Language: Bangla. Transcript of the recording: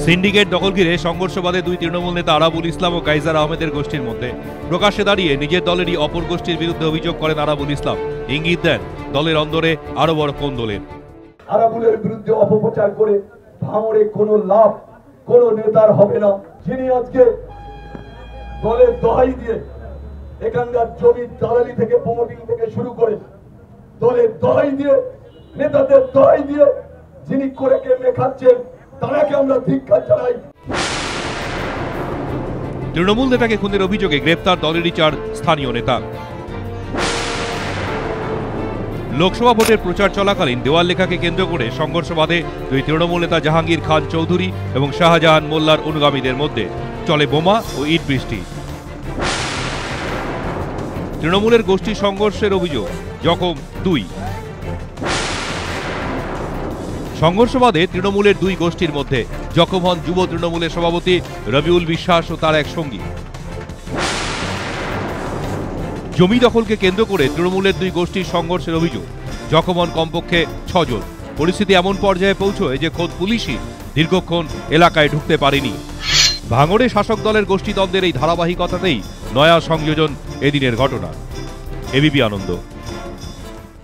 সিন্ডিকেট দখল ঘিরে সংঘর্ষ বাধে দুই তৃণমূল নেতা আরাবুল ইসলাম ও কাইজার আহমেদের গোষ্ঠীর মধ্যে। প্রকাশ্যে দাঁড়িয়ে নিজের দলেরই অপর গোষ্ঠীর বিরুদ্ধে অভিযোগ করেন আরাবুল ইসলাম। ইঙ্গিত দেন দলের অন্দরে আরো বড় কোন্দলের। আরাবুলের বিরুদ্ধে অপপ্রচার করে ভাঙড়ে কোনো লাভ কোনো নেতার হবে না, যিনি আজকে দলের দহাই দিয়ে এখানকার জমির দালালি থেকে প্রমোটিং থেকে শুরু করে দলের দহাই দিয়ে নেতাদের দহাই দিয়ে যিনি করে কেমনে খাচ্ছেন তারাকে আমরা ধিক্কার জানাই। তৃণমূল নেতাকে খুনের অভিযোগে গ্রেপ্তার দলেরই 4 স্থানীয় নেতা। লোকসভা ভোটের প্রচার চলাকালীন দেওয়াল লেখাকে কেন্দ্র করে সংঘর্ষ বাধে দুই তৃণমূল নেতা জাহাঙ্গীর খান চৌধুরী এবং শাহজাহান মোল্লার অনুগামীদের মধ্যে। চলে বোমা ও ইট বৃষ্টি। তৃণমূলের গোষ্ঠী সংঘর্ষের অভিযোগ, জখম 2। সংঘর্ষ বাধে তৃণমূলের দুই গোষ্ঠীর মধ্যে। জখম হন যুব তৃণমূলের সভাপতি রবিউল বিশ্বাস ও তার এক সঙ্গী। জমি দখলকে কেন্দ্র করে তৃণমূলের দুই গোষ্ঠীর সংঘর্ষের অভিযোগ। জখম হন কমপক্ষে 6 জন। পরিস্থিতি এমন পর্যায়ে পৌঁছয় যে খোদ পুলিশই দীর্ঘক্ষণ এলাকায় ঢুকতে পারেনি। ভাঙড়ে শাসক দলের গোষ্ঠীদ্বন্দ্বের এই ধারাবাহিকতাতেই নয়া সংযোজন এদিনের ঘটনা। এবিপি আনন্দ।